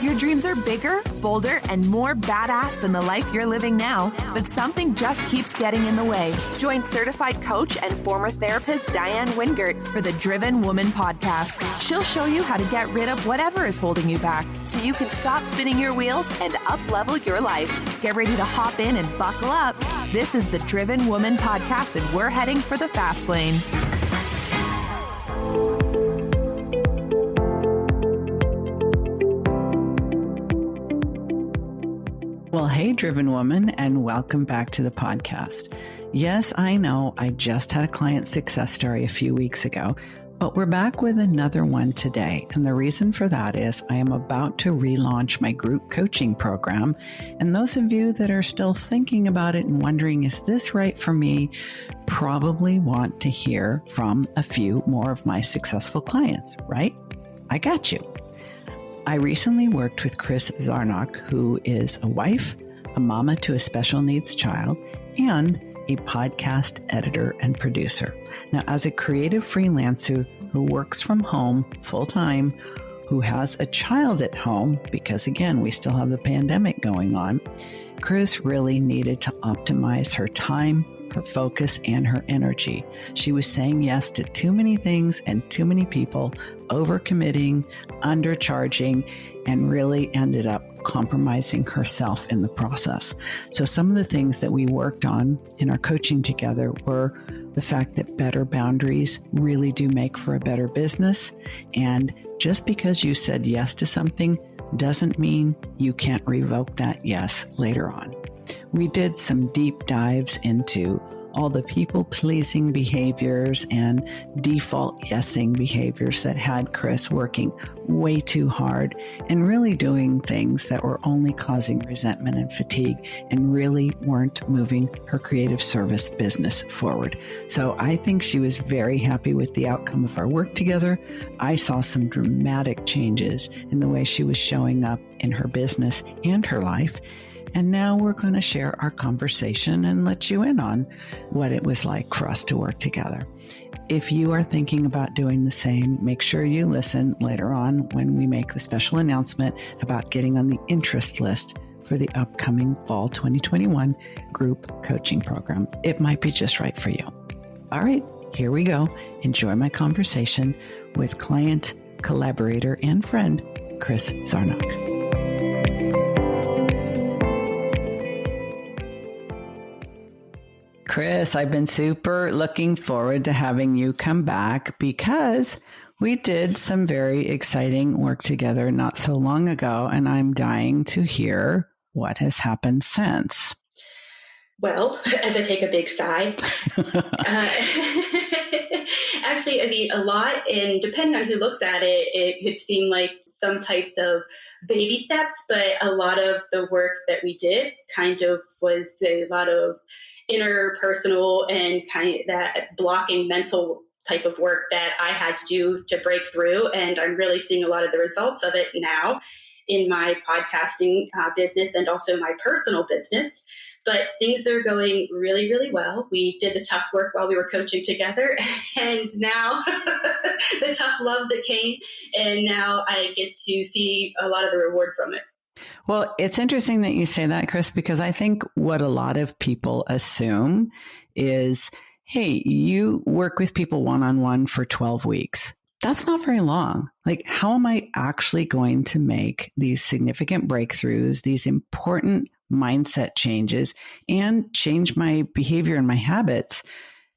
Your dreams are bigger, bolder, and more badass than the life you're living now, but something just keeps getting in the way. Join certified coach and former therapist Diane Wingert for the Driven Woman podcast. She'll show you how to get rid of whatever is holding you back so you can stop spinning your wheels and up-level your life. Get ready to hop in and buckle up. This is the Driven Woman podcast, and we're heading for the fast lane. Well, hey, Driven Woman, and welcome back to the podcast. Yes, I know I just had a client success story a few weeks ago, but we're back with another one today. And the reason for that is I am about to relaunch my group coaching program. And those of you that are still thinking about it and wondering, is this right for me, probably want to hear from a few more of my successful clients, right? I got you. I recently worked with Kris Zarnoch, who is a wife, a mama to a special needs child, and a podcast editor and producer. Now, as a creative freelancer who works from home full-time, who has a child at home, because again, we still have the pandemic going on, Kris really needed to optimize her time, her focus, and her energy. She was saying yes to too many things and too many people, overcommitting, undercharging, and really ended up compromising herself in the process. So some of the things that we worked on in our coaching together were the fact that better boundaries really do make for a better business. And just because you said yes to something doesn't mean you can't revoke that yes later on. We did some deep dives into all the people-pleasing behaviors and default yesing behaviors that had Kris working way too hard and really doing things that were only causing resentment and fatigue and really weren't moving her creative service business forward. So I think she was very happy with the outcome of our work together. I saw some dramatic changes in the way she was showing up in her business and her life. And now we're going to share our conversation and let you in on what it was like for us to work together. If you are thinking about doing the same, make sure you listen later on when we make the special announcement about getting on the interest list for the upcoming Fall 2021 group coaching program. It might be just right for you. All right, here we go. Enjoy my conversation with client, collaborator, and friend, Kris Zarnoch. Kris, I've been super looking forward to having you come back because we did some very exciting work together not so long ago, and I'm dying to hear what has happened since. Well, as I take a big sigh, actually, I mean, a lot, and depending on who looks at it, it could seem like some types of baby steps, but a lot of the work that we did kind of was a lot of interpersonal and kind of that blocking mental type of work that I had to do to break through. And I'm really seeing a lot of the results of it now in my podcasting business and also my personal business. But things are going really, really well. We did the tough work while we were coaching together, and now the tough love that came, and now I get to see a lot of the reward from it. Well, it's interesting that you say that, Kris, because I think what a lot of people assume is, hey, you work with people one-on-one for 12 weeks. That's not very long. Like, how am I actually going to make these significant breakthroughs, these important mindset changes, and change my behavior and my habits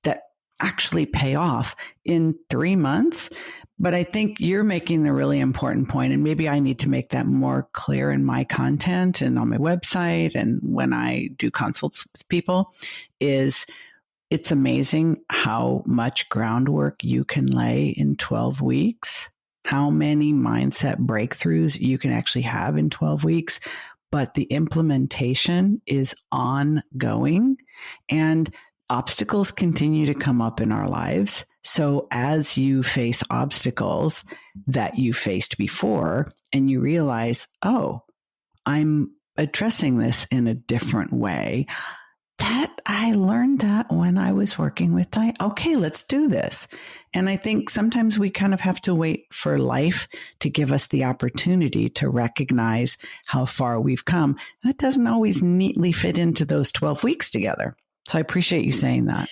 that actually pay off in 3 months? But I think you're making the really important point, and maybe I need to make that more clear in my content and on my website and when I do consults with people, is it's amazing how much groundwork you can lay in 12 weeks, how many mindset breakthroughs you can actually have in 12 weeks, but the implementation is ongoing and obstacles continue to come up in our lives. So as you face obstacles that you faced before and you realize, oh, I'm addressing this in a different way, I learned that when I was working with Diane. Okay, let's do this. And I think sometimes we kind of have to wait for life to give us the opportunity to recognize how far we've come. That doesn't always neatly fit into those 12 weeks together. So I appreciate you saying that.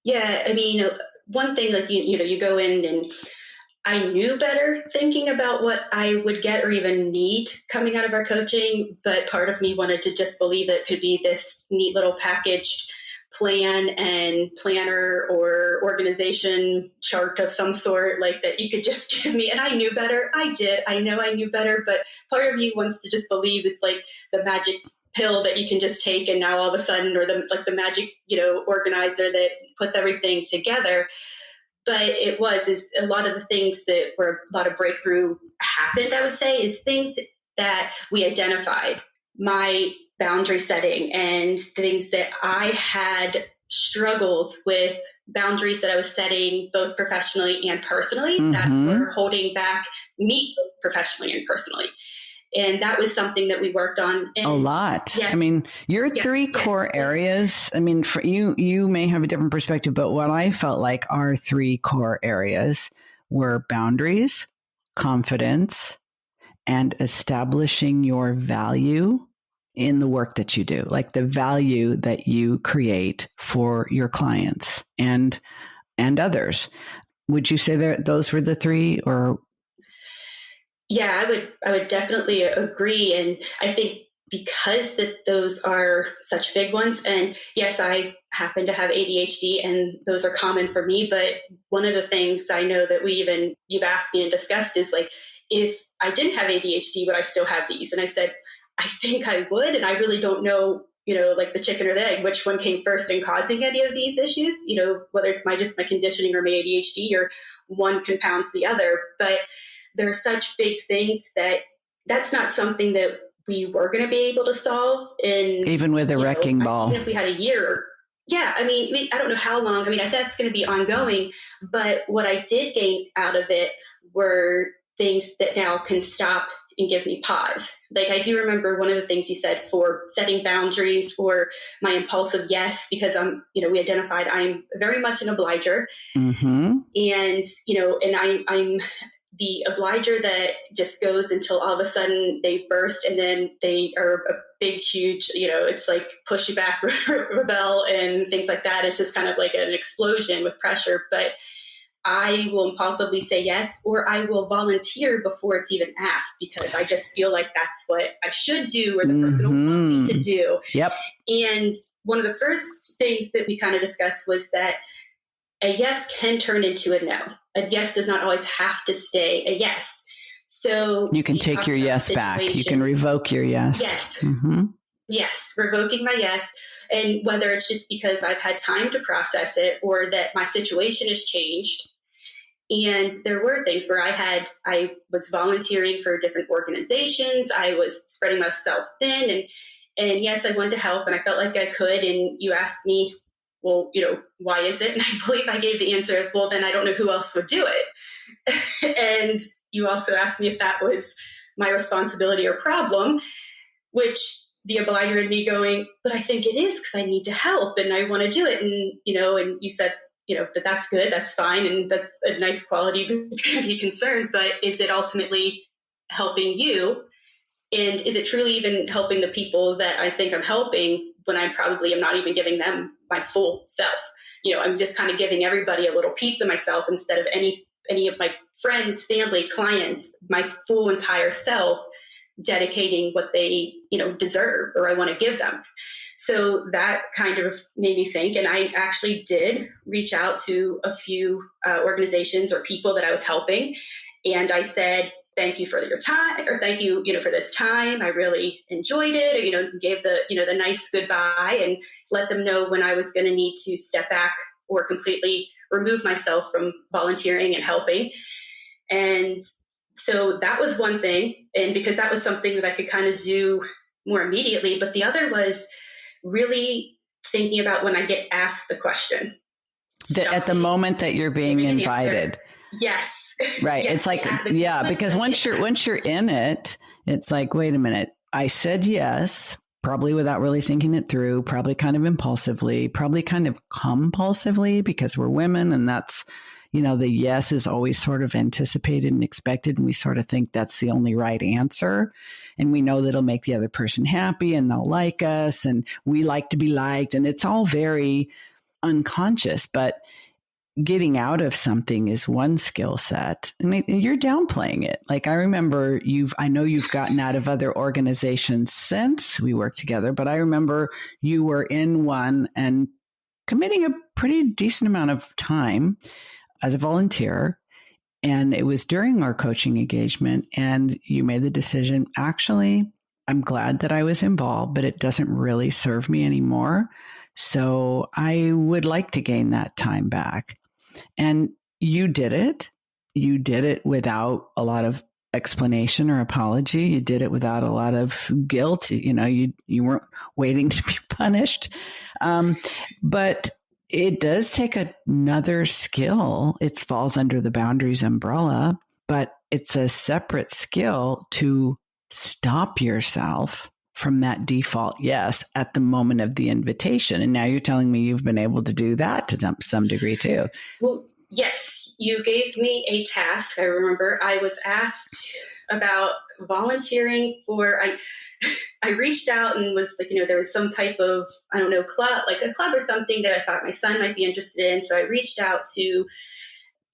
Yeah. I mean, one thing, like, you go in, and I knew better thinking about what I would get or even need coming out of our coaching, but part of me wanted to just believe it could be this neat little packaged plan and planner or organization chart of some sort, like that you could just give me. And I knew better. I did. I know I knew better, but part of you wants to just believe it's like the magic pill that you can just take and now all of a sudden, or the magic, organizer that puts everything together. But is a lot of the things that were a lot of breakthrough happened, I would say, is things that we identified, my boundary setting and things that I had struggles with, boundaries that I was setting both professionally and personally that were holding back me professionally and personally. And that was something that we worked on. And a lot. Yes, I mean, your three core areas, I mean, for you may have a different perspective, but what I felt like our three core areas were boundaries, confidence, and establishing your value in the work that you do, like the value that you create for your clients and others. Would you say that those were the three, or? Yeah, I would definitely agree. And I think because those are such big ones, and yes, I happen to have ADHD and those are common for me. But one of the things I know that you've asked me and discussed is like, if I didn't have ADHD, would I still have these? And I said, I think I would. And I really don't know, like the chicken or the egg, which one came first in causing any of these issues, whether it's my conditioning or my ADHD, or one compounds the other. But there are such big things that's not something that we were going to be able to solve in even with a wrecking ball. Even if we had a year. Yeah. I mean, I don't know how long. I mean, that's going to be ongoing. But what I did gain out of it were things that now can stop and give me pause. Like, I do remember one of the things you said for setting boundaries or my impulsive yes, because we identified I'm very much an obliger. And, and I'm the obliger that just goes until all of a sudden they burst, and then they are a big, huge, it's like push you back, rebel and things like that. It's just kind of like an explosion with pressure. But I will impulsively say yes, or I will volunteer before it's even asked, because I just feel like that's what I should do, or the person will want me to do. Yep. And one of the first things that we kind of discussed was that a yes can turn into a no. A yes does not always have to stay a yes. So you can take your yes back. You can revoke your yes. Yes. Yes. Revoking my yes. And whether it's just because I've had time to process it, or that my situation has changed. And there were things where I was volunteering for different organizations. I was spreading myself thin, and yes, I wanted to help, and I felt like I could. And you asked me, well, why is it? And I believe I gave the answer of, well, then I don't know who else would do it. And you also asked me if that was my responsibility or problem, which the obliger in me going, but I think it is, because I need to help and I want to do it. And you said, that's good, that's fine. And that's a nice quality to be concerned, but is it ultimately helping you? And is it truly even helping the people that I think I'm helping, when I probably am not even giving them my full self? I'm just kind of giving everybody a little piece of myself instead of any of my friends, family, clients, my full entire self, dedicating what they, deserve or I want to give them. So that kind of made me think. And I actually did reach out to a few organizations or people that I was helping. And I said, thank you for your time, or thank you, for this time. I really enjoyed it. Or, gave the nice goodbye, and let them know when I was going to need to step back or completely remove myself from volunteering and helping. And so that was one thing. And because that was something that I could kind of do more immediately. But the other was really thinking about when I get asked the question. At the moment that you're being invited. Yes. Right. Yes, it's like, because once you're in it, it's like, wait a minute, I said yes, probably without really thinking it through, probably kind of impulsively, probably kind of compulsively because we're women and that's, the yes is always sort of anticipated and expected. And we sort of think that's the only right answer. And we know that it'll make the other person happy and they'll like us and we like to be liked. And it's all very unconscious, but getting out of something is one skill set and you're downplaying it. Like I remember I know you've gotten out of other organizations since we worked together, but I remember you were in one and committing a pretty decent amount of time as a volunteer. And it was during our coaching engagement and you made the decision, actually, I'm glad that I was involved, but it doesn't really serve me anymore. So I would like to gain that time back. And you did it. You did it without a lot of explanation or apology. You did it without a lot of guilt. You weren't waiting to be punished. But it does take another skill. It falls under the boundaries umbrella, but it's a separate skill to stop yourself from that default yes at the moment of the invitation. And now you're telling me you've been able to do that to some degree too. Well, yes, you gave me a task. I remember I was asked about volunteering for, I reached out and was like, there was some type of, club, like a club or something that I thought my son might be interested in. So I reached out to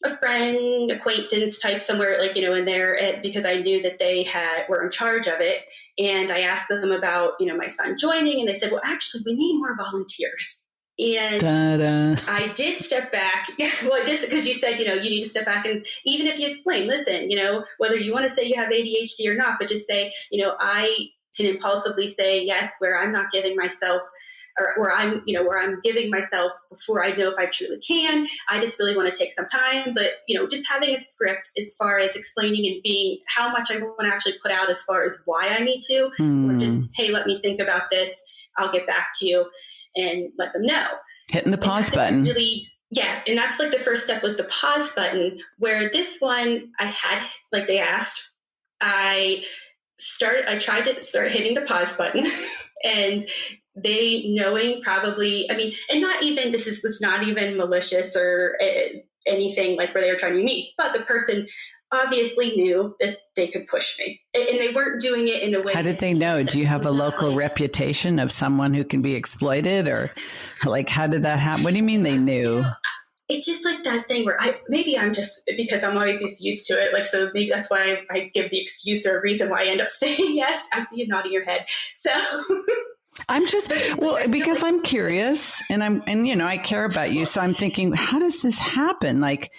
a friend, acquaintance type somewhere, in there, because I knew that they were in charge of it. And I asked them about, my son joining, and they said, well, actually, we need more volunteers. And Ta-da. I did step back. Well, I did, because you said, you need to step back. And even if you explain, listen, whether you want to say you have ADHD or not, but just say, I can impulsively say yes, where I'm not giving myself or where I'm giving myself before I know if I truly can. I just really want to take some time, but, just having a script as far as explaining and being how much I want to actually put out as far as why I need to, or just, hey, let me think about this. I'll get back to you and let them know. Hitting the pause button. Really, yeah. And that's like the first step was the pause button, where this one I had, like they asked, I tried to start hitting the pause button and they knowing probably, and not even, was not even malicious or anything like where they were trying to be mean, but the person obviously knew that they could push me and they weren't doing it in a way. How did they know? Do you have a local reputation of someone who can be exploited, or like, how did that happen? What do you mean they knew? It's just like that thing where maybe I'm just, because I'm always just used to it. Like, so maybe that's why I give the excuse or reason why I end up saying yes. I see you nodding your head. So I'm just, because I'm curious and I care about you. So I'm thinking, how does this happen? Like,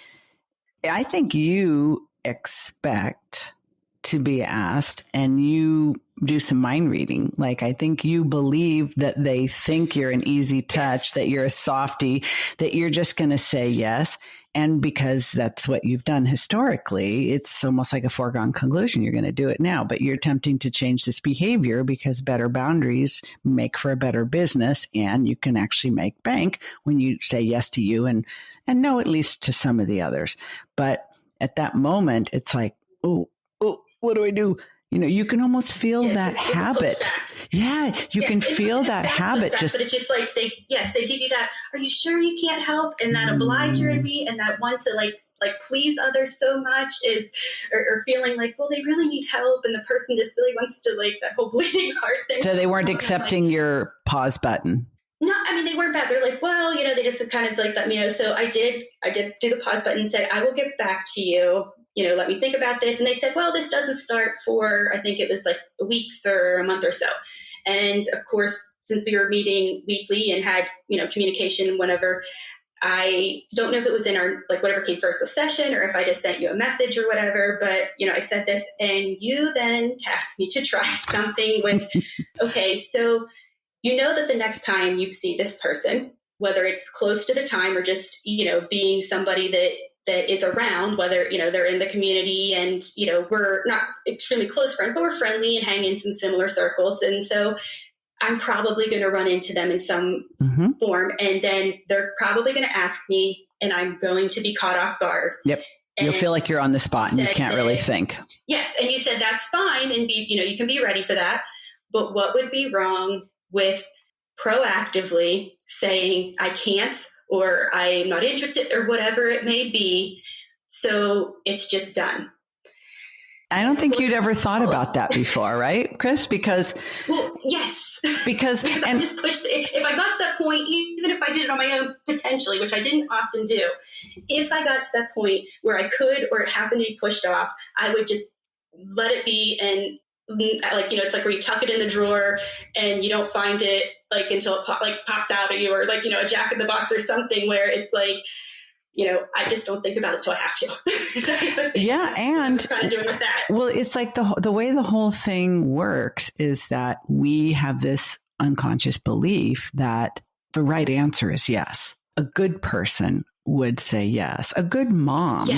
I think you expect to be asked and you do some mind reading. Like, I think you believe that they think you're an easy touch, that you're a softie, that you're just going to say yes. And because that's what you've done historically, it's almost like a foregone conclusion. You're going to do it now, but you're attempting to change this behavior because better boundaries make for a better business. And you can actually make bank when you say yes to you and no, at least to some of the others. But at that moment, it's like, oh, what do I do? You can almost feel that habit. Yeah, you can feel that habit. But it's just like they give you that, are you sure you can't help? And that obliger in me and that want to like please others so much is, or feeling like, well, they really need help. And the person just really wants to, like, that whole bleeding heart thing. So they weren't accepting your pause button. No, they weren't bad. They're like, well, they just kind of like let me know. So I did do the pause button and said, I will get back to you. Let me think about this. And they said, well, this doesn't start for, I think it was like weeks or a month or so. And of course, since we were meeting weekly and had, communication and whatever, I don't know if it was in our, like, whatever came first, the session, or if I just sent you a message or whatever, but, I said this and you then tasked me to try something with, okay, so that the next time you see this person, whether it's close to the time or just, being somebody that is around, whether, they're in the community and, we're not extremely close friends, but we're friendly and hang in some similar circles. And so I'm probably going to run into them in some form. And then they're probably going to ask me and I'm going to be caught off guard. Yep. You'll feel like you're on the spot and you can't really think. Yes. And you said, that's fine. And you can be ready for that. but what would be wrong with proactively saying, I can't, or I'm not interested, or whatever it may be, so it's just done. I don't think you'd ever thought about that before, right, Kris? Because yes, because I just pushed. If I got to that point, even if I did it on my own, potentially, which I didn't often do, if I got to that point where I could, or it happened to be pushed off, I would just let it be. And it's like where you tuck it in the drawer and you don't find it until it pops out at you, or a Jack in the Box or something, where it's like, I just don't think about it till I have to. Yeah. And kind of doing with that. Well, it's like the way the whole thing works is that we have this unconscious belief that the right answer is yes. A good person would say yes. A good mom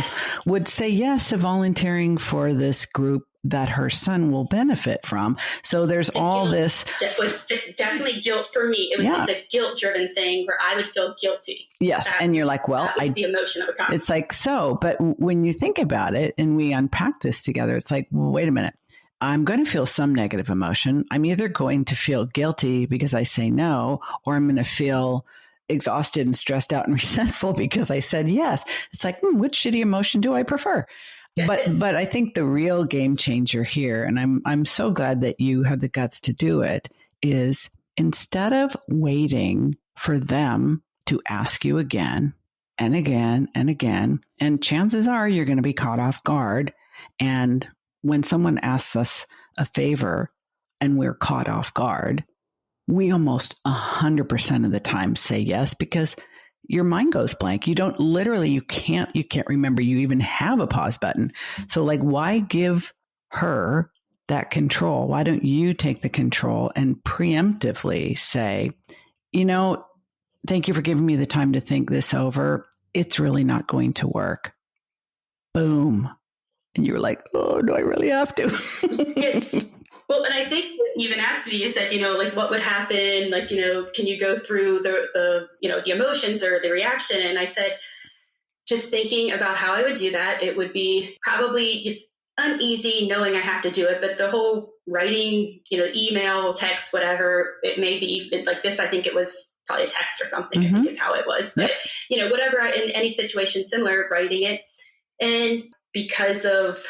would say yes to volunteering for this group that her son will benefit from. So there's all this. It was definitely guilt for me. It was like a guilt-driven thing where I would feel guilty. Yes. And you're like, well, the emotion of a comment. It's like, but when you think about it and we unpack this together, it's like, well, wait a minute. I'm going to feel some negative emotion. I'm either going to feel guilty because I say no, or I'm going to feel exhausted and stressed out and resentful because I said yes. It's like, which shitty emotion do I prefer? Yes. But I think the real game changer here, and I'm so glad that you have the guts to do it, is instead of waiting for them to ask you again and again and again, and chances are you're going to be caught off guard. And when someone asks us a favor and we're caught off guard, we almost 100% of the time say yes, because your mind goes blank. You can't remember you even have a pause button. So why give her that control? Why don't you take the control and preemptively say, thank you for giving me the time to think this over. It's really not going to work. Boom. And you were like, oh, do I really have to? Yes. Well, and I think you even asked me, you said, what would happen? Can you go through the emotions or the reaction? And I said, just thinking about how I would do that, it would be probably just uneasy knowing I have to do it. But the whole writing, email, text, whatever it may be, like this, I think it was probably a text or something, I think is how it was. But, whatever, in any situation similar, writing it. And because of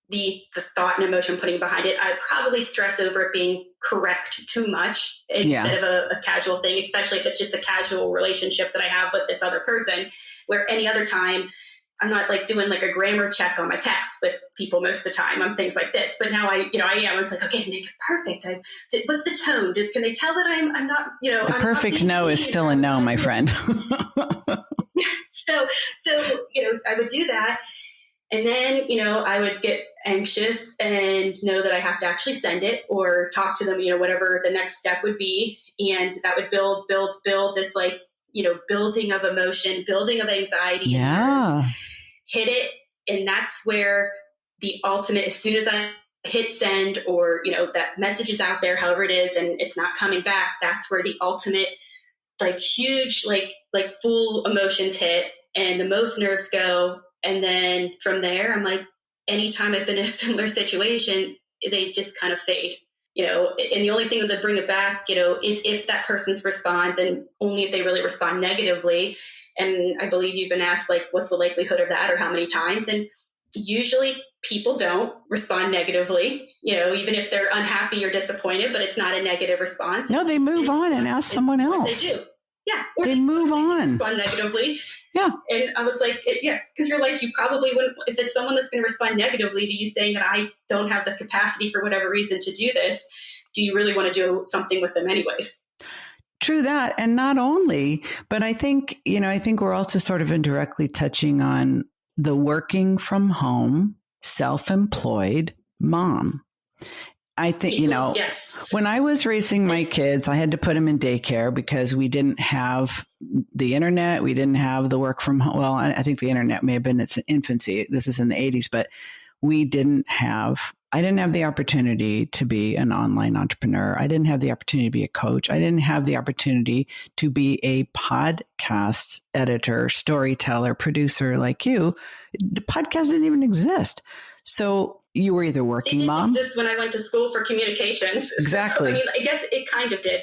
the thought and emotion putting behind it, I'd probably stress over it being correct too much instead of a casual thing, especially if it's just a casual relationship that I have with this other person, where any other time I'm not doing a grammar check on my texts with people most of the time on things like this. But now I am. It's like, okay, make it perfect. What's the tone? Can they tell that I'm not, The perfect no is still a no, my friend. So, I would do that. And then, I would get anxious and know that I have to actually send it or talk to them, whatever the next step would be. And that would build this building of emotion, building of anxiety. Yeah. Hit it. And that's where the ultimate, as soon as I hit send or, that message is out there, however it is, and it's not coming back, that's where the ultimate, huge, full emotions hit and the most nerves go. And then from there, I'm like, anytime I've been in a similar situation, they just kind of fade, and the only thing that bring it back, is if that person responds, and only if they really respond negatively. And I believe you've been asked, what's the likelihood of that or how many times? And usually people don't respond negatively, even if they're unhappy or disdisappointed, but it's not a negative response. No, they move on and ask someone else. They do. Yeah. Or they move on. Respond negatively. Yeah. And I was like, because you're you probably wouldn't, if it's someone that's going to respond negatively to you saying that I don't have the capacity for whatever reason to do this, do you really want to do something with them anyways? True that. And not only, but I think we're also sort of indirectly touching on the working from home, self-employed mom. I think, yes. When I was raising my kids, I had to put them in daycare because we didn't have the internet. We didn't have the work from home. Well, I think the internet may have been its infancy. This is in the 80s, but I didn't have the opportunity to be an online entrepreneur. I didn't have the opportunity to be a coach. I didn't have the opportunity to be a podcast editor, storyteller, producer like you. The podcast didn't even exist. So you were either working mom. It didn't exist when I went to school for communications. Exactly. So, I mean, I guess it kind of did,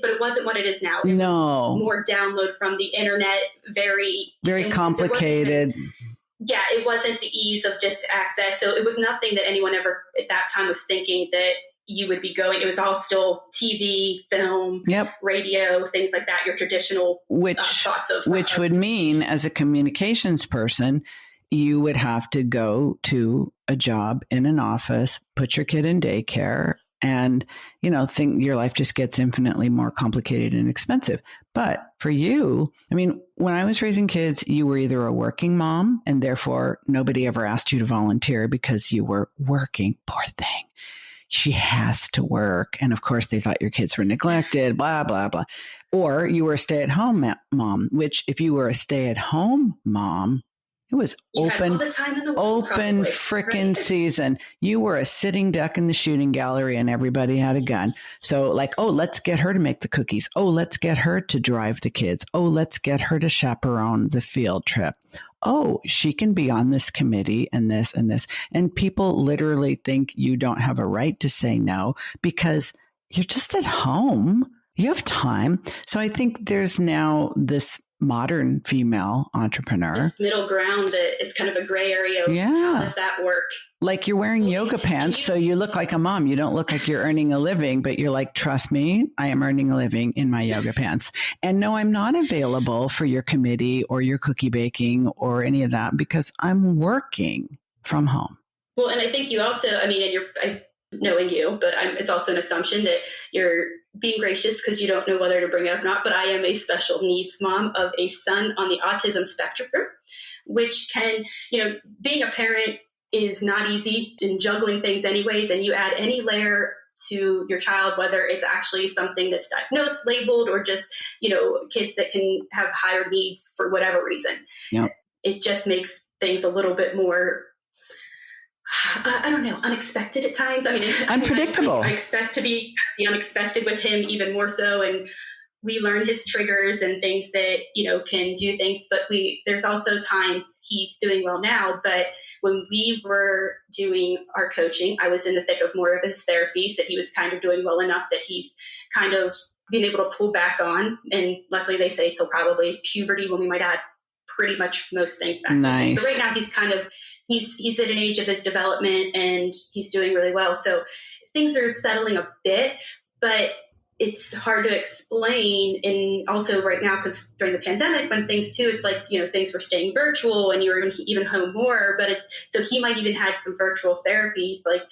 but it wasn't what it is now. It was more download from the internet, very complicated. It wasn't the ease of just access. So it was nothing that anyone ever at that time was thinking that you would be going. It was all still TV, film, radio, things like that, your traditional thoughts of. Which would mean, as a communications person, you would have to go to a job in an office, put your kid in daycare, and, think your life just gets infinitely more complicated and expensive. But for you, I mean, when I was raising kids, you were either a working mom, and therefore nobody ever asked you to volunteer because you were working. Poor thing. She has to work. And of course, they thought your kids were neglected, blah, blah, blah. Or you were a stay-at-home mom, which if you were a stay-at-home mom, it was open frickin' season. You were a sitting duck in the shooting gallery and everybody had a gun. So let's get her to make the cookies. Oh, let's get her to drive the kids. Oh, let's get her to chaperone the field trip. Oh, she can be on this committee and this and this. And people literally think you don't have a right to say no because you're just at home. You have time. So I think there's now this modern female entrepreneur. This middle ground that it's kind of a gray area. How does that work? Like you're wearing yoga pants, so you look like a mom. You don't look like you're earning a living, but you're like, trust me, I am earning a living in my yoga pants. And no, I'm not available for your committee or your cookie baking or any of that because I'm working from home. Well, and I think you also, knowing you, but it's also an assumption that you're being gracious because you don't know whether to bring it up or not. But I am a special needs mom of a son on the autism spectrum, which can, being a parent is not easy in juggling things anyways. And you add any layer to your child, whether it's actually something that's diagnosed, labeled, or just, kids that can have higher needs for whatever reason. Yep. It just makes things a little bit more, I don't know, unexpected at times. Unpredictable. I expect to be the unexpected with him even more so. And we learn his triggers and things that, can do things. But there's also times he's doing well now. But when we were doing our coaching, I was in the thick of more of his therapies that he was kind of doing well enough that he's kind of being able to pull back on. And luckily they say till probably puberty when we might add pretty much most things back. Nice. But right now he's at an age of his development and he's doing really well. So things are settling a bit, but it's hard to explain. And also right now, because during the pandemic, when things too, it's like, things were staying virtual and you were even home more, so he might even had some virtual therapies. Like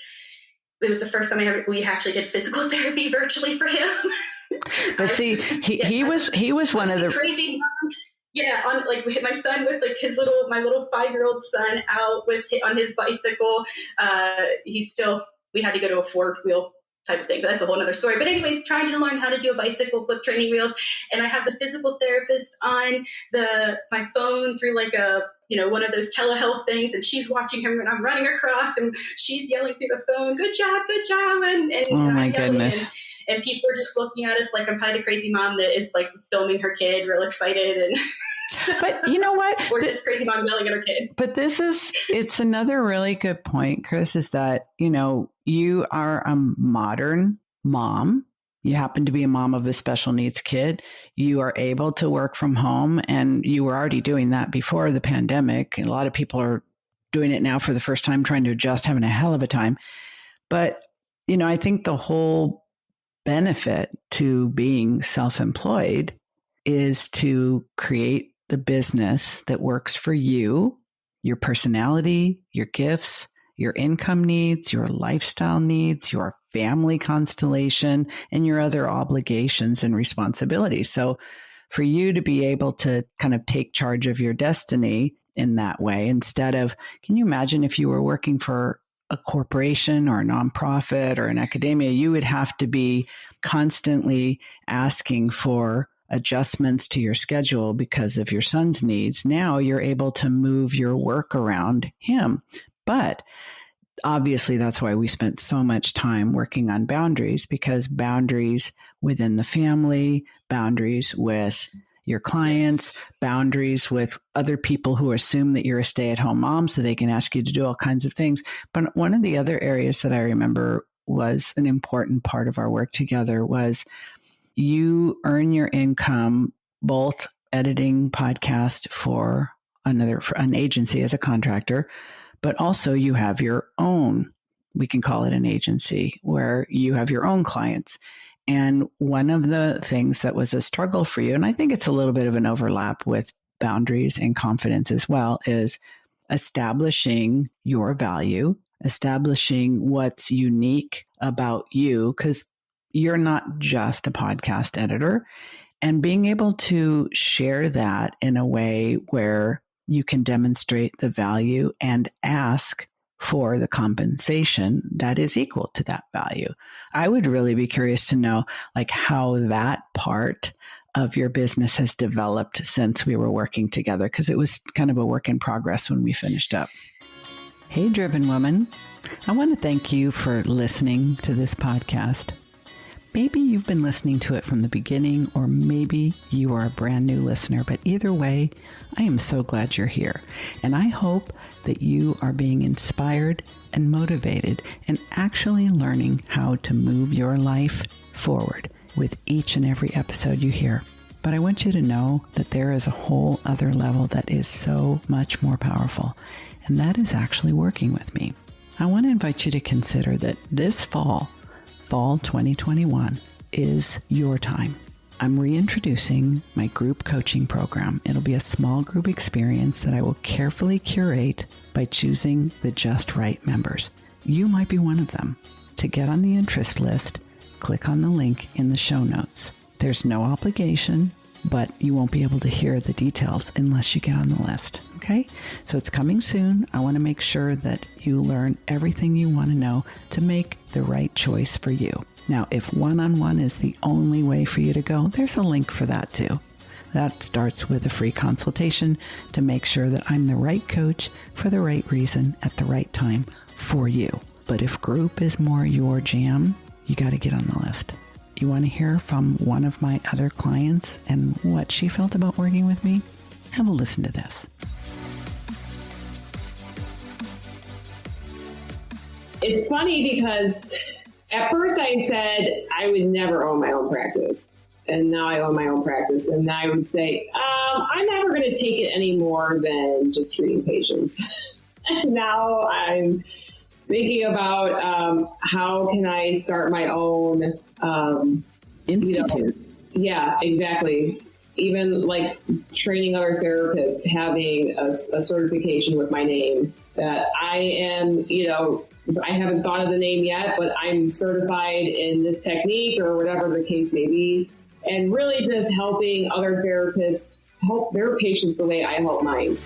it was the first time we actually did physical therapy virtually for him. But see, he was one of the crazy mom. Yeah, on my son with my little 5-year-old son out on his bicycle. We had to go to a 4-wheel type of thing, but that's a whole other story. But anyways, trying to learn how to do a bicycle flip training wheels, and I have the physical therapist on my phone through one of those telehealth things, and she's watching him and I'm running across, and she's yelling through the phone, "Good job!" And oh my goodness. And people are just looking at us like I'm probably the crazy mom that is like filming her kid real excited. And but you know what? Or just crazy mom yelling at her kid. But it's another really good point, Kris, is that, you are a modern mom. You happen to be a mom of a special needs kid. You are able to work from home, and you were already doing that before the pandemic. And a lot of people are doing it now for the first time, trying to adjust, having a hell of a time. But, I think the whole benefit to being self-employed is to create the business that works for you, your personality, your gifts, your income needs, your lifestyle needs, your family constellation, and your other obligations and responsibilities. So for you to be able to kind of take charge of your destiny in that way, instead of, can you imagine if you were working for a corporation or a nonprofit or an academia, you would have to be constantly asking for adjustments to your schedule because of your son's needs. Now you're able to move your work around him. But obviously that's why we spent so much time working on boundaries, because boundaries within the family, boundaries with, your clients, boundaries with other people who assume that you're a stay-at-home mom so they can ask you to do all kinds of things. But one of the other areas that I remember was an important part of our work together was you earn your income both editing podcast for an agency as a contractor, but also you have your own, we can call it an agency, where you have your own clients. And one of the things that was a struggle for you, and I think it's a little bit of an overlap with boundaries and confidence as well, is establishing your value, establishing what's unique about you, because you're not just a podcast editor, and being able to share that in a way where you can demonstrate the value and ask for the compensation that is equal to that value. I would really be curious to know like how that part of your business has developed since we were working together, because it was kind of a work in progress when we finished up. Hey, Driven Woman. I want to thank you for listening to this podcast. Maybe you've been listening to it from the beginning, or maybe you are a brand new listener, but either way, I am so glad you're here. And I hope that you are being inspired and motivated and actually learning how to move your life forward with each and every episode you hear. But I want you to know that there is a whole other level that is so much more powerful, and that is actually working with me. I want to invite you to consider that this fall 2021, is your time. I'm reintroducing my group coaching program. It'll be a small group experience that I will carefully curate by choosing the just right members. You might be one of them. To get on the interest list, click on the link in the show notes. There's no obligation, but you won't be able to hear the details unless you get on the list. Okay? So it's coming soon. I want to make sure that you learn everything you want to know to make the right choice for you. Now, if one-on-one is the only way for you to go, there's a link for that too. That starts with a free consultation to make sure that I'm the right coach for the right reason at the right time for you. But if group is more your jam, you got to get on the list. You want to hear from one of my other clients and what she felt about working with me? Have a listen to this. It's funny because at first I said I would never own my own practice. And now I own my own practice. And I would say, I'm never going to take it any more than just treating patients. And now I'm thinking about how can I start my own institute. Yeah, exactly. Even like training other therapists, having a certification with my name that I am, I haven't thought of the name yet, but I'm certified in this technique or whatever the case may be. And really just helping other therapists help their patients the way I help mine.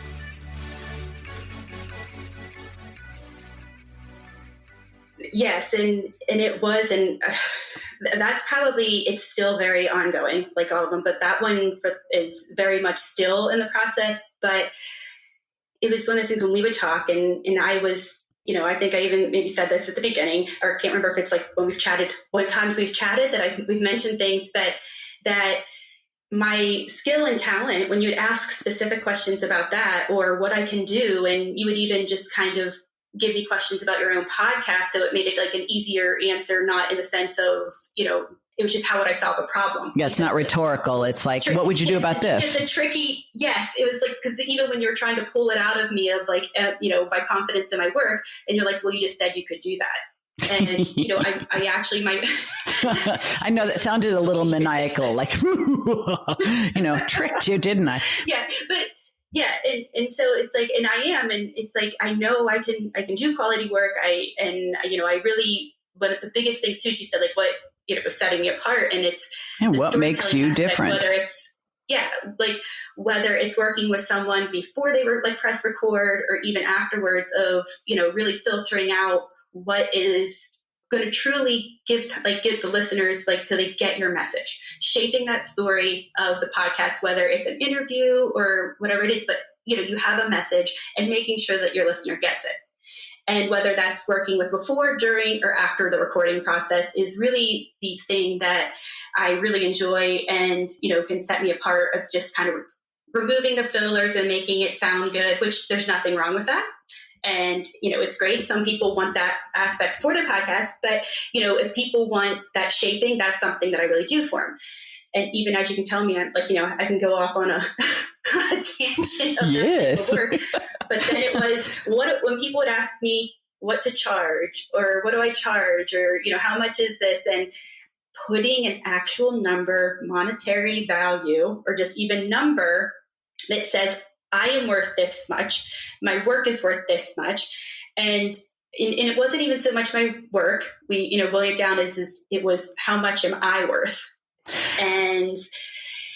Yes, and it was, and that's probably, it's still very ongoing, like all of them, but that one is very much still in the process. But it was one of those things when we would talk, and I was, I think I even maybe said this at the beginning, or I can't remember if it's like when we've chatted, what times we've chatted that we've mentioned things, but that my skill and talent, when you would ask specific questions about that or what I can do, and you would even just kind of give me questions about your own podcast. So it made it like an easier answer, not in the sense of, it was just how would I solve a problem? Yeah, it's not rhetorical. It's like, what would you do about this? It's a tricky, yes. It was like, because even when you're trying to pull it out of me of like, by confidence in my work, and you're like, well, you just said you could do that. And, I actually might. I know that sounded a little maniacal, like, tricked you, didn't I? Yeah, but yeah. And so it's like, and I am, and it's like, I know I can do quality work. I really, one of the biggest things too, she said, like what, was setting me apart, and it's, and what makes you aspect, different, whether it's working with someone before they were like press record or even afterwards of, really filtering out what is going to truly give the listeners, so they get your message, shaping that story of the podcast, whether it's an interview or whatever it is, but you have a message and making sure that your listener gets it. And whether that's working with before, during, or after the recording process is really the thing that I really enjoy and, can set me apart. It's just kind of removing the fillers and making it sound good, which there's nothing wrong with that. And, it's great. Some people want that aspect for their podcast, but, if people want that shaping, that's something that I really do for them. And even as you can tell me, I'm like, I can go off on a tangent of yes. that work. But then it was when people would ask me what to charge or what do I charge or, how much is this? And putting an actual number, monetary value, or just even number that says, I am worth this much. My work is worth this much. And it wasn't even so much my work. We, boil it down as it was how much am I worth? And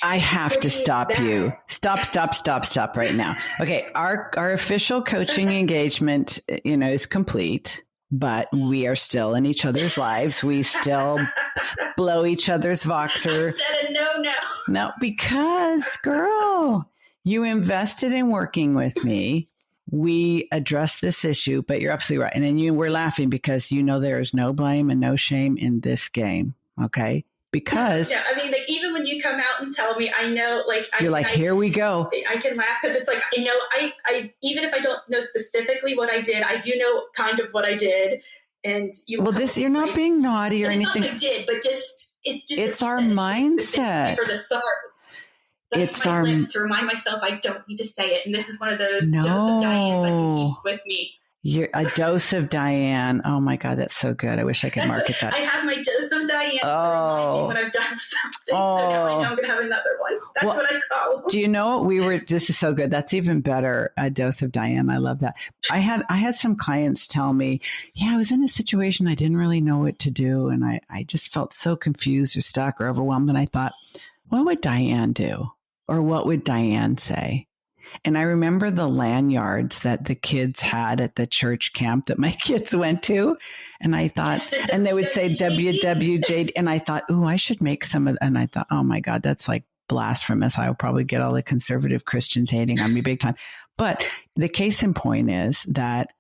I have to stop you. Stop right now. Okay. Our official coaching engagement, is complete, but we are still in each other's lives. We still blow each other's Voxer. I said a no. No, because girl, you invested in working with me. We addressed this issue, but you're absolutely right. And then we're laughing because there is no blame and no shame in this game. Okay. Because even when you come out and tell me, I know, here we go. I can laugh because it's like, I even if I don't know specifically what I did, I do know kind of what I did. And you're not being naughty or anything. Not what I did, but it's our mindset. For the start. It's our to remind myself I don't need to say it. And this is one of those dose of Diane's I can keep with me. You're a dose of Diane. Oh my God, that's so good. I wish I could market that. I have my dose of Diane to remind me when I've done something. So now I know I'm going to have another one. That's what I call. Do you know what this is so good. That's even better. A dose of Diane. I love that. I had some clients tell me, I was in a situation I didn't really know what to do. And I just felt so confused or stuck or overwhelmed. And I thought, what would Diane do? Or what would Diane say? And I remember the lanyards that the kids had at the church camp that my kids went to. And I thought, and they would say WWJ. And I thought, I should make some of, and I thought, oh my God, that's like blasphemous. I'll probably get all the conservative Christians hating on me big time. But the case in point is that,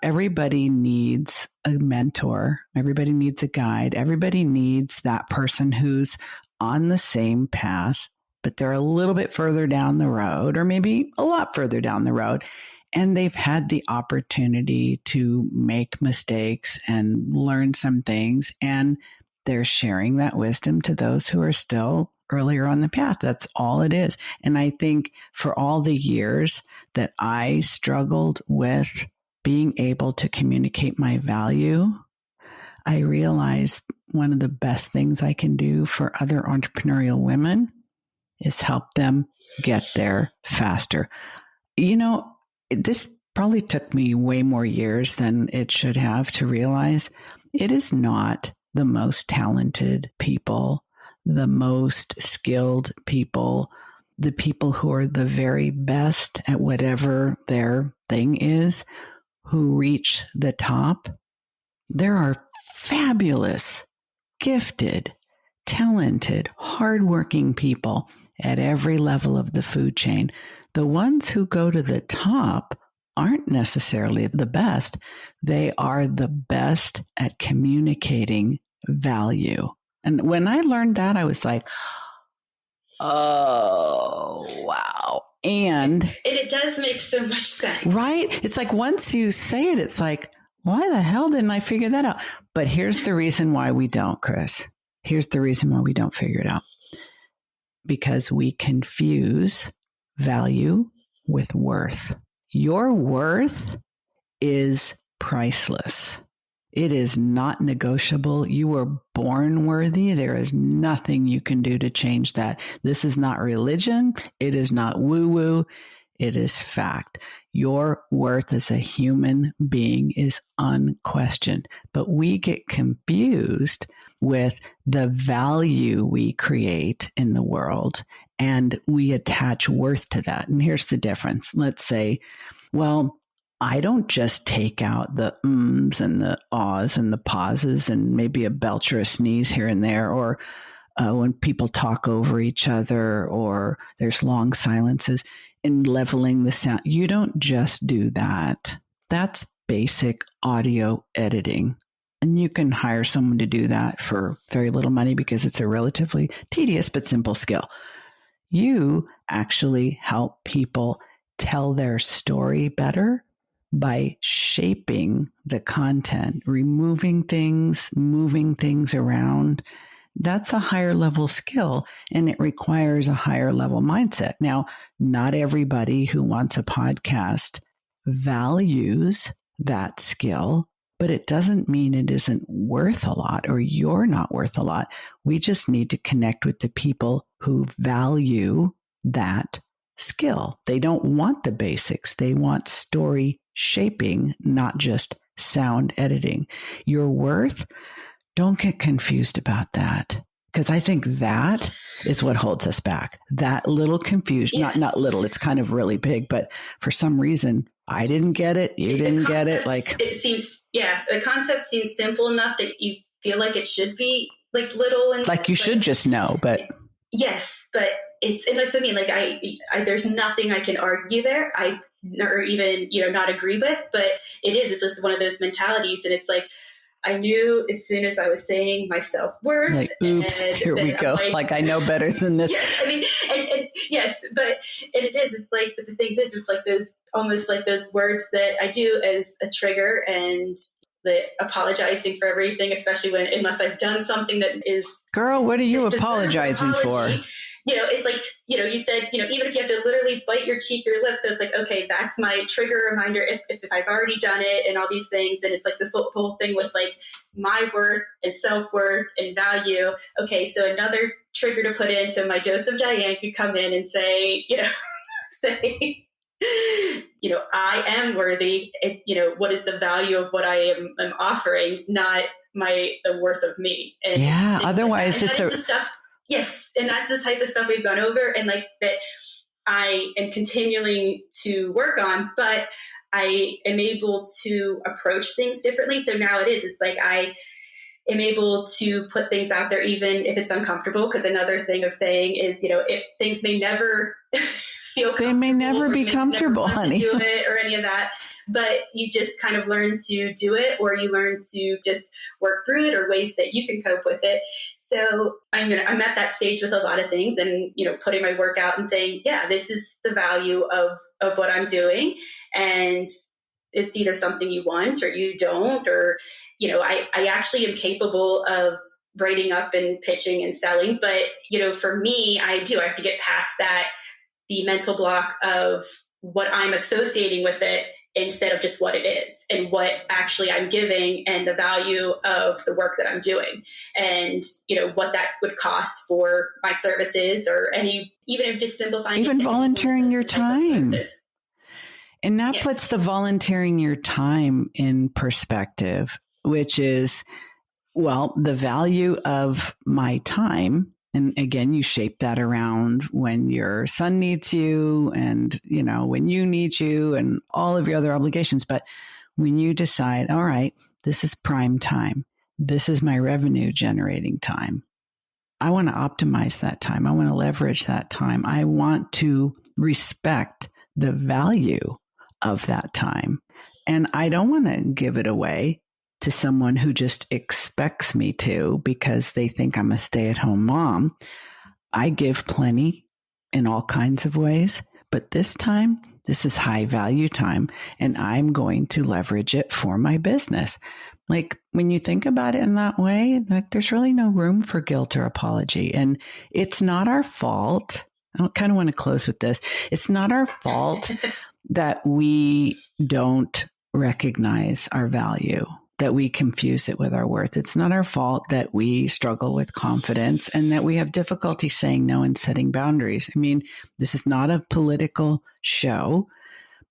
everybody needs a mentor. Everybody needs a guide. Everybody needs that person who's on the same path, but they're a little bit further down the road, or maybe a lot further down the road. And they've had the opportunity to make mistakes and learn some things. And they're sharing that wisdom to those who are still earlier on the path. That's all it is. And I think for all the years that I struggled with being able to communicate my value, I realized one of the best things I can do for other entrepreneurial women is help them get there faster. This probably took me way more years than it should have to realize it is not the most talented people, the most skilled people, the people who are the very best at whatever their thing is, who reach the top. There are fabulous, gifted, talented, hardworking people at every level of the food chain. The ones who go to the top aren't necessarily the best. They are the best at communicating value. And when I learned that, I was like, oh, wow. And it does make so much sense. Right? It's like once you say it, it's like, why the hell didn't I figure that out? But here's the reason why we don't, Kris. Here's the reason why we don't figure it out. Because we confuse value with worth. Your worth is priceless. It is not negotiable. You were born worthy. There is nothing you can do to change that. This is not religion. It is not woo-woo. It is fact. Your worth as a human being is unquestioned. But we get confused with the value we create in the world, and we attach worth to that. And here's the difference. Let's say, well, I don't just take out the ums and the ahs and the pauses and maybe a belch or a sneeze here and there, or when people talk over each other, or there's long silences and leveling the sound. You don't just do that. That's basic audio editing. And you can hire someone to do that for very little money because it's a relatively tedious but simple skill. You actually help people tell their story better by shaping the content, removing things, moving things around. That's a higher level skill, and it requires a higher level mindset. Now, not everybody who wants a podcast values that skill, but it doesn't mean it isn't worth a lot or you're not worth a lot. We just need to connect with the people who value that skill. They don't want the basics. They want story shaping, not just sound editing. Your worth, don't get confused about that. Because I think that is what holds us back. That little confusion, Yes. not little, it's kind of really big, but for some reason, I didn't get it. You didn't get it. Like, it seems, the concept seems simple enough that you feel like it should be like little and like you should just know, but yes, but and that's what I mean. Like I there's nothing I can argue there. Or even, not agree with, but it's just one of those mentalities. And it's like, I knew as soon as I was saying my self-worth. Like, oops, here we go. Like, I know better than this. Yes, I mean, and yes, but it's like, but the thing is, it's like those, almost like those words that I do as a trigger, and the apologizing for everything, especially unless I've done something that is. Girl, what are you apologizing for? It's like, you said, even if you have to literally bite your cheek or your lip. So it's like, okay, that's my trigger reminder if I've already done it and all these things. And it's like this whole thing with like my worth and self-worth and value. Okay, so another trigger to put in. So my dose of Diane could come in and say, say, I am worthy. What is the value of what I am offering, not the worth of me. And otherwise like it's stuff. Yes. And that's the type of stuff we've gone over, and like that I am continuing to work on, but I am able to approach things differently. So now it's like I am able to put things out there, even if it's uncomfortable. Because another thing of saying is, things may never feel comfortable. They may never be comfortable, honey. Do it or any of that. But you just kind of learn to do it, or you learn to just work through it, or ways that you can cope with it. So I'm at that stage with a lot of things, and, putting my work out and saying, this is the value of what I'm doing. And it's either something you want or you don't, or, I actually am capable of writing up and pitching and selling. But, for me, I have to get past that, the mental block of what I'm associating with it, instead of just what it is and what actually I'm giving, and the value of the work that I'm doing, and, what that would cost for my services, or even if just simplifying, even volunteering your time. And that puts the volunteering your time in perspective, which is, the value of my time. And again, you shape that around when your son needs you, and, when you need you, and all of your other obligations. But when you decide, all right, this is prime time, this is my revenue generating time, I want to optimize that time. I want to leverage that time. I want to respect the value of that time. And I don't want to give it away to someone who just expects me to, because they think I'm a stay-at-home mom. I give plenty in all kinds of ways, but this time, this is high value time, and I'm going to leverage it for my business. Like, when you think about it in that way, like, there's really no room for guilt or apology. And it's not our fault. I kind of want to close with this. It's not our fault that we don't recognize our value, that we confuse it with our worth. It's not our fault that we struggle with confidence, and that we have difficulty saying no and setting boundaries. I mean, this is not a political show,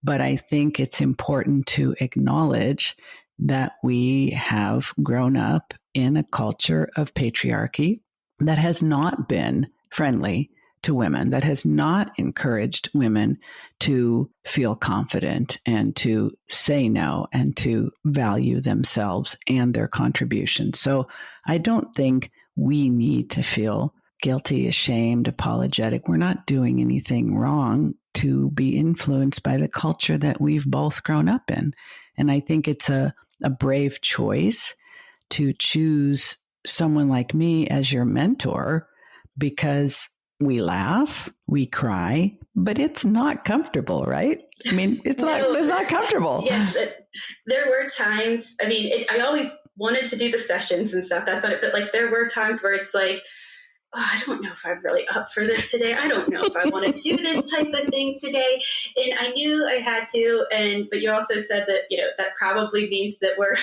but I think it's important to acknowledge that we have grown up in a culture of patriarchy that has not been friendly to women, that has not encouraged women to feel confident and to say no and to value themselves and their contributions. So I don't think we need to feel guilty, ashamed, apologetic. We're not doing anything wrong to be influenced by the culture that we've both grown up in. And I think it's a brave choice to choose someone like me as your mentor, because we laugh, we cry, but it's not comfortable, right? I mean, it's not comfortable. Yes, there were times, I mean, I always wanted to do the sessions and stuff. That's not it. But like, there were times where it's like, oh, I don't know if I'm really up for this today. I don't know if I want to do this type of thing today. And I knew I had to. But you also said that, that probably means that we're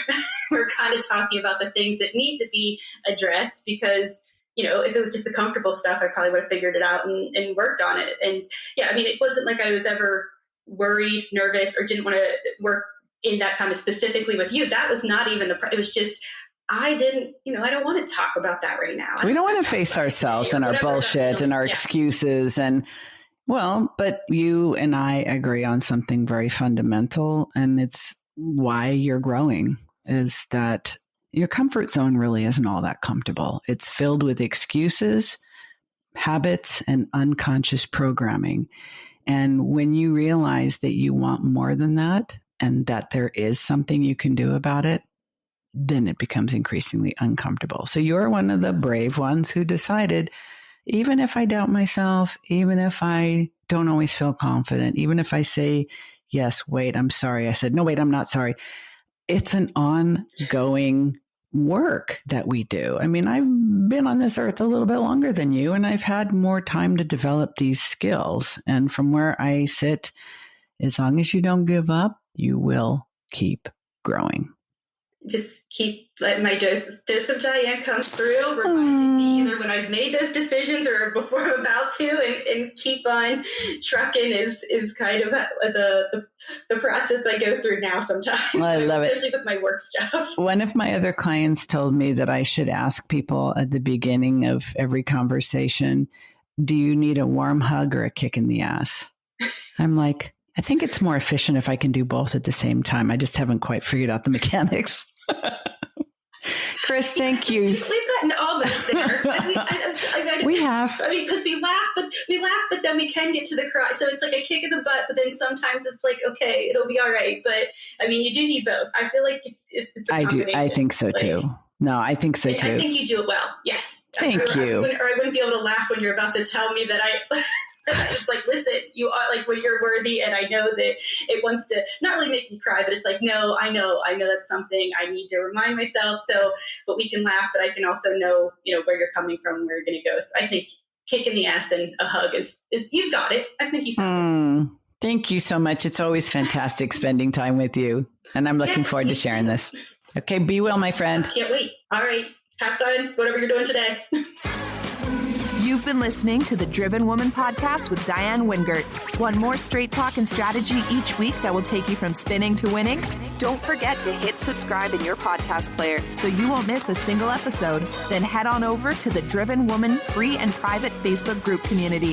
kind of talking about the things that need to be addressed, because, if it was just the comfortable stuff, I probably would have figured it out and worked on it. And yeah, I mean, it wasn't like I was ever worried, nervous, or didn't want to work in that time specifically with you. That was not even it was just, I don't want to talk about that right now. We don't want to face ourselves and our bullshit and our excuses. But you and I agree on something very fundamental, and it's why you're growing, is that your comfort zone really isn't all that comfortable. It's filled with excuses, habits, and unconscious programming. And when you realize that you want more than that, and that there is something you can do about it, then it becomes increasingly uncomfortable. So you're one of the brave ones who decided, even if I doubt myself, even if I don't always feel confident, even if I say, yes, wait, I'm sorry. I said, no, wait, I'm not sorry. It's an ongoing work that we do. I mean, I've been on this earth a little bit longer than you, and I've had more time to develop these skills. And from where I sit, as long as you don't give up, you will keep growing. Just keep letting my dose of Diane come through, reminding me either when I've made those decisions or before I'm about to, and keep on trucking is kind of the process I go through now sometimes. I love it. Especially with my work stuff. One of my other clients told me that I should ask people at the beginning of every conversation, do you need a warm hug or a kick in the ass? I'm like, I think it's more efficient if I can do both at the same time. I just haven't quite figured out the mechanics. Kris, thank you. We've gotten almost there. We have. I mean, because we laugh, but then we can get to the cry. So it's like a kick in the butt, but then sometimes it's like, okay, it'll be all right. But I mean, you do need both. I feel like it's a I do. I think so too. No, I think so too. I think you do it well. Yes. Thank you. I wouldn't be able to laugh when you're about to tell me that it's like, listen, you are like, when you're worthy, and I know that it wants to not really make me cry, but it's like, no, I know that's something I need to remind myself. So, but we can laugh, but I can also know, where you're coming from, where you're going to go. So I think kick in the ass and a hug is you've got it. I think you found it. Thank you so much. It's always fantastic spending time with you, and I'm looking forward to sharing this. Okay, be well, my friend. Can't wait. All right, have fun, whatever you're doing today. You've been listening to the Driven Woman Podcast with Diane Wingert. Want more straight talk and strategy each week that will take you from spinning to winning? Don't forget to hit subscribe in your podcast player so you won't miss a single episode. Then head on over to the Driven Woman free and private Facebook group community.